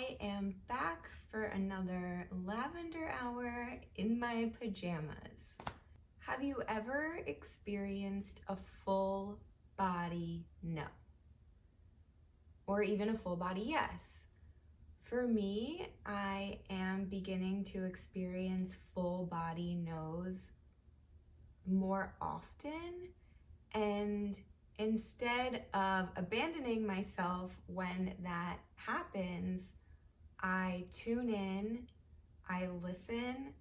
I am back for another lavender hour in my pajamas. Have you ever experienced a full body no? Or even a full body yes? For me, I am beginning to experience full body no's more often, and instead of abandoning myself when that happens, I tune in, I listen,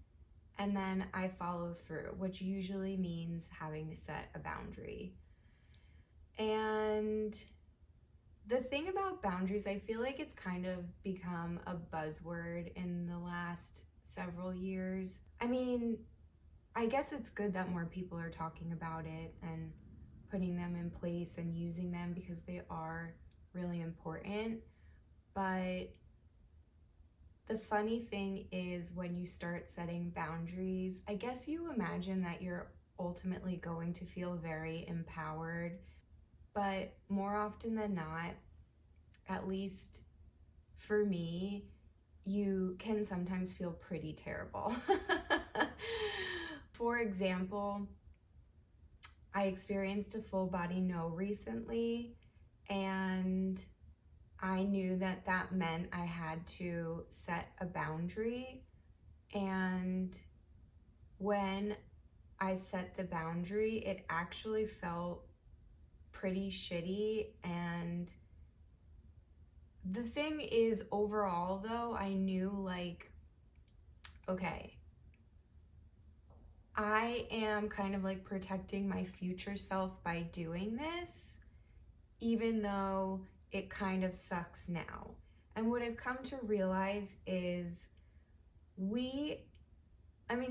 and then I follow through, which usually means having to set a boundary. And the thing about boundaries, I feel like it's kind of become a buzzword in the last several years. I mean, I guess it's good that more people are talking about it and putting them in place and using them because they are really important. But the funny thing is, when you start setting boundaries, I guess you imagine that you're ultimately going to feel very empowered, but more often than not, at least for me, you can sometimes feel pretty terrible. For example, I experienced a full body no recently, and I knew that that meant I had to set a boundary. And when I set the boundary, it actually felt pretty shitty. And the thing is, overall, though, I knew, like, okay, I am kind of like protecting my future self by doing this, even though it kind of sucks now. And what I've come to realize is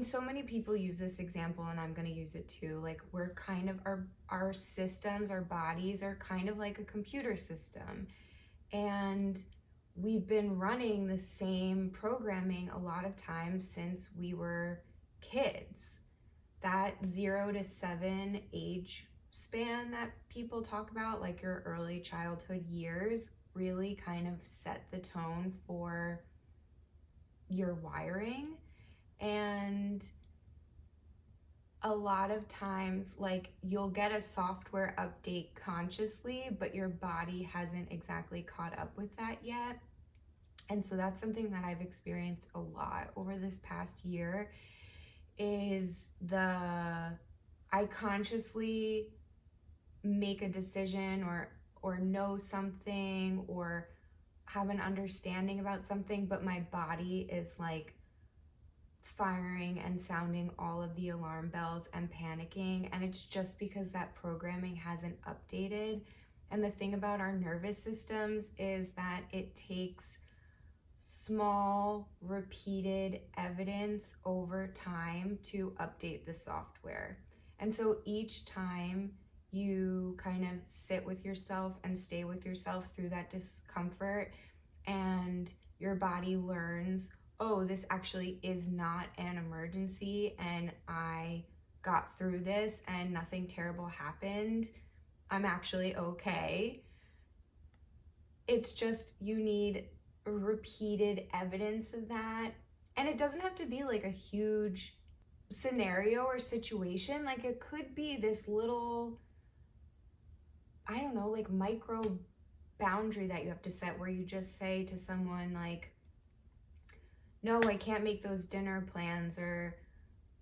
so many people use this example, and I'm going to use it too. Like, we're kind of, our systems, our bodies are kind of like a computer system. And we've been running the same programming a lot of times since we were kids. That 0 to 7 age span that people talk about, like your early childhood years, really kind of set the tone for your wiring. And a lot of times, like, you'll get a software update consciously, but your body hasn't exactly caught up with that yet. And so that's something that I've experienced a lot over this past year, is I consciously make a decision or know something or have an understanding about something, but my body is like firing and sounding all of the alarm bells and panicking, and it's just because that programming hasn't updated. And the thing about our nervous systems is that it takes small repeated evidence over time to update the software. And so each time you kind of sit with yourself and stay with yourself through that discomfort, and your body learns, oh, this actually is not an emergency, and I got through this and nothing terrible happened, I'm actually okay. It's just, you need repeated evidence of that. And it doesn't have to be like a huge scenario or situation. Like, it could be this little, I don't know, like micro boundary that you have to set, where you just say to someone like, no, I can't make those dinner plans, or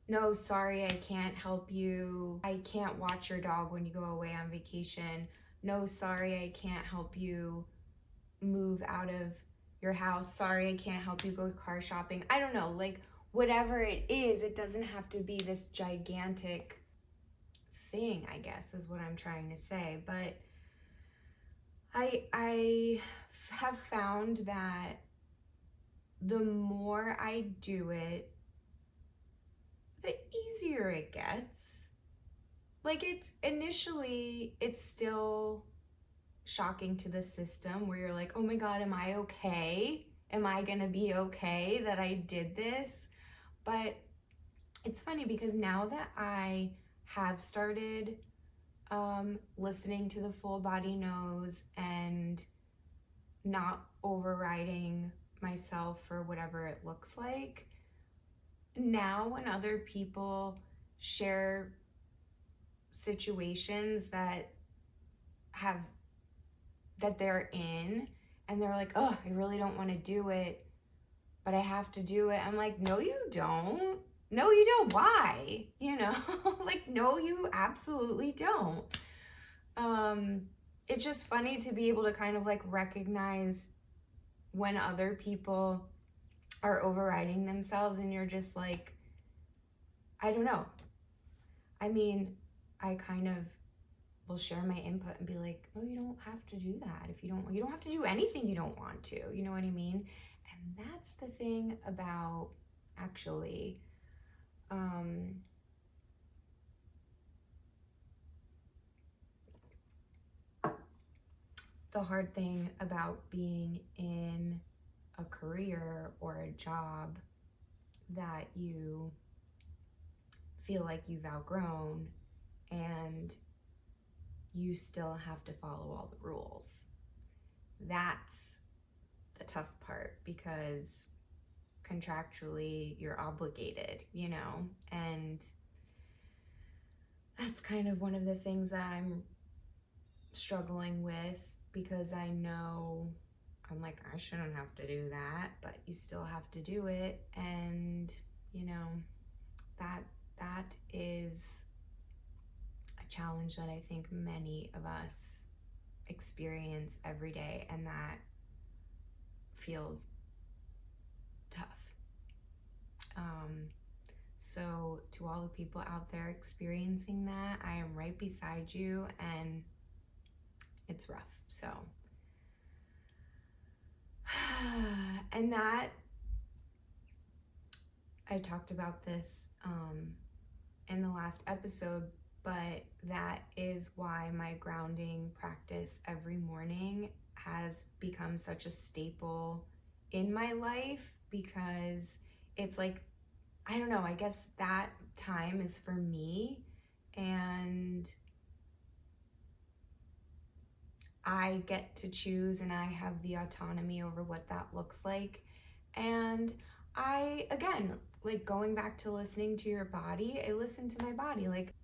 no, sorry, I can't help you. I can't watch your dog when you go away on vacation. No, sorry, I can't help you move out of your house. Sorry, I can't help you go car shopping. I don't know, like, whatever it is, it doesn't have to be this gigantic thing, I guess is what I'm trying to say. But I have found that the more I do it, the easier it gets. Like, it's still shocking to the system, where you're like, oh my God, am I okay? Am I gonna be okay that I did this? But it's funny, because now that I have started listening to the full body no's and not overriding myself for whatever it looks like. Now, when other people share situations have that they're in and they're like, oh, I really don't want to do it, but I have to do it. I'm like, no, you don't. No, you don't. Why? You know, like, no, you absolutely don't. It's just funny to be able to kind of like recognize when other people are overriding themselves and you're just like, I don't know. I mean, I kind of will share my input and be like, no, you don't have to do that. If you don't have to do anything you don't want to, you know what I mean? And that's the thing about actually, the hard thing about being in a career or a job that you feel like you've outgrown and you still have to follow all the rules. That's the tough part because contractually you're obligated, you know, and that's kind of one of the things that I'm struggling with because I know I'm like, I shouldn't have to do that, but you still have to do it. And, you know, that is a challenge that I think many of us experience every day, and that feels tough. So to all the people out there experiencing that, I am right beside you, and it's rough. So, and that, I talked about this in the last episode, but that is why my grounding practice every morning has become such a staple in my life, because it's like, I don't know, I guess that time is for me, and I get to choose and I have the autonomy over what that looks like. And I, again, like going back to listening to your body, I listened to my body. Like,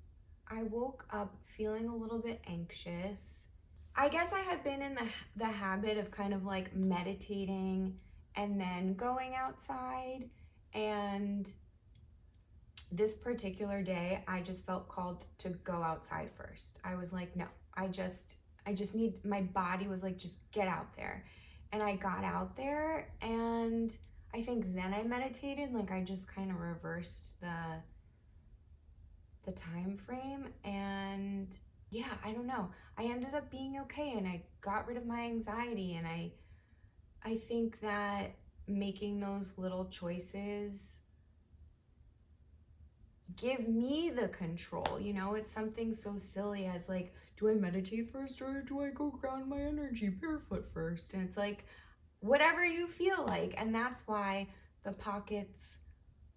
I woke up feeling a little bit anxious. I guess I had been in the habit of kind of like meditating and then going outside. And this particular day, I just felt called to go outside first. I was like, no, I just need, my body was like, just get out there. And I got out there, and I think then I meditated, like I just kind of reversed the time frame, and yeah, I don't know. I ended up being okay, and I got rid of my anxiety, and I think that making those little choices give me the control. You know, it's something so silly as like, do I meditate first or do I go ground my energy barefoot first? And it's like, whatever you feel like. And that's why the pockets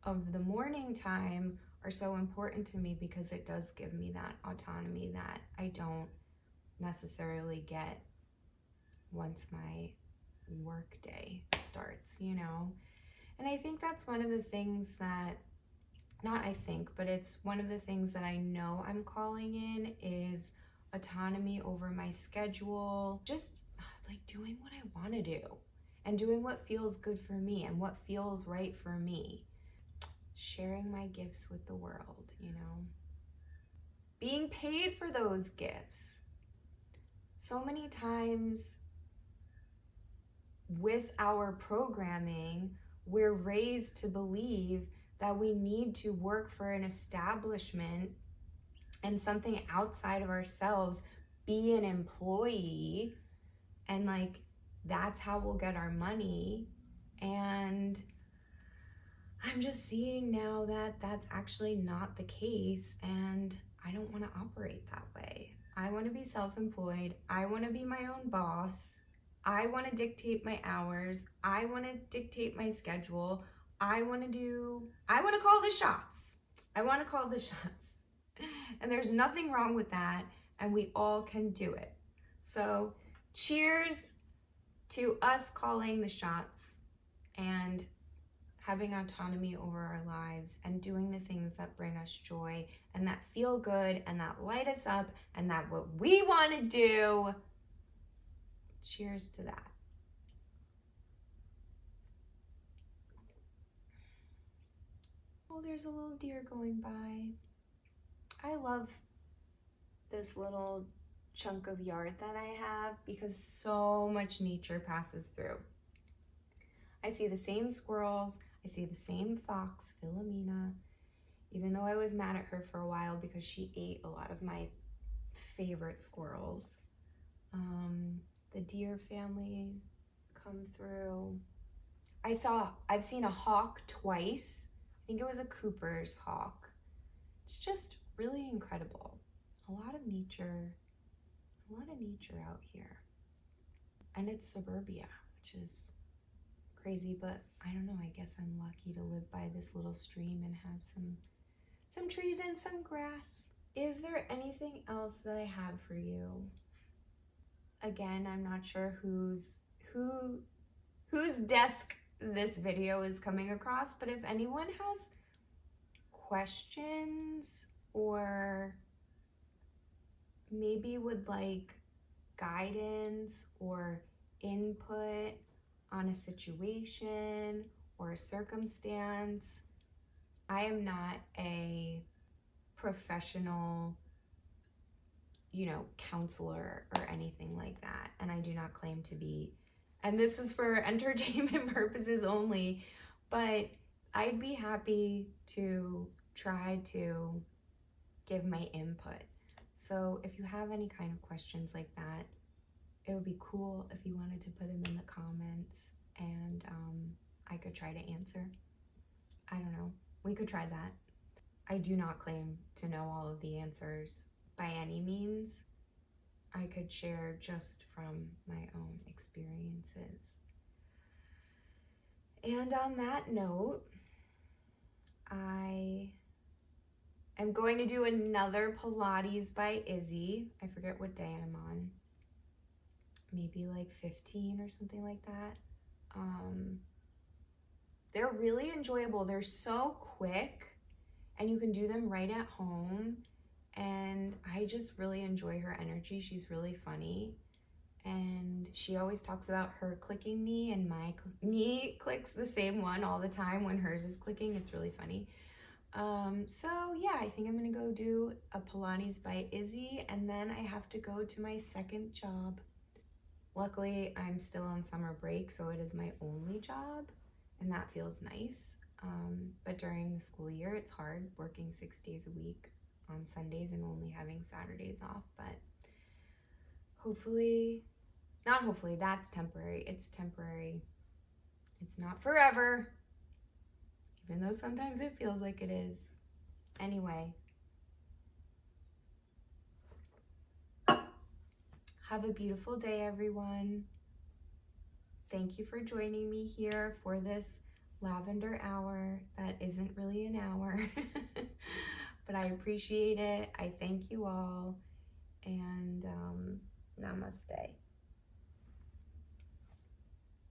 of the morning time are so important to me, because it does give me that autonomy that I don't necessarily get once my work day starts, you know? And I think that's one of the things that, not I think, but it's one of the things that I know I'm calling in is autonomy over my schedule, just like doing what I want to do and doing what feels good for me and what feels right for me. Sharing my gifts with the world, you know, being paid for those gifts. So many times with our programming, we're raised to believe that we need to work for an establishment and something outside of ourselves, be an employee, and like that's how we'll get our money. And I'm just seeing now that that's actually not the case, and I don't want to operate that way. I want to be self-employed. I want to be my own boss. I want to dictate my hours. I want to dictate my schedule. I want to call the shots. I want to call the shots. And there's nothing wrong with that, and we all can do it. So cheers to us calling the shots. and having autonomy over our lives and doing the things that bring us joy and that feel good and that light us up and that what we want to do. Cheers to that. Oh, there's a little deer going by. I love this little chunk of yard that I have because so much nature passes through. I see the same squirrels, I see the same fox, Philomena, even though I was mad at her for a while because she ate a lot of my favorite squirrels. The deer family come through. I've seen a hawk twice. I think it was a Cooper's hawk. It's just really incredible. A lot of nature out here. And it's suburbia, which is crazy, but I don't know, I guess I'm lucky to live by this little stream and have some trees and some grass. Is there anything else that I have for you? Again, I'm not sure whose desk this video is coming across, but if anyone has questions or maybe would like guidance or input on a situation or a circumstance, I am not a professional, counselor or anything like that, and I do not claim to be. And this is for entertainment purposes only, but I'd be happy to try to give my input. So if you have any kind of questions like that, it would be cool if you wanted to put them in the comments and I could try to answer. I don't know. We could try that. I do not claim to know all of the answers by any means. I could share just from my own experiences. And on that note, I am going to do another Pilates by Izzy. I forget what day I'm on. Maybe like 15 or something like that. They're really enjoyable. They're so quick and you can do them right at home. And I just really enjoy her energy. She's really funny. And she always talks about her clicking knee, and my knee clicks the same one all the time when hers is clicking. It's really funny. So yeah, I think I'm gonna go do a Pilates by Izzy, and then I have to go to my second job. Luckily, I'm still on summer break, so it is my only job, and that feels nice. But during the school year, it's hard working 6 days a week on Sundays and only having Saturdays off, but not hopefully, that's temporary. It's temporary. It's not forever, even though sometimes it feels like it is. Anyway, have a beautiful day, everyone. Thank you for joining me here for this lavender hour that isn't really an hour, but I appreciate it. I thank you all, and namaste.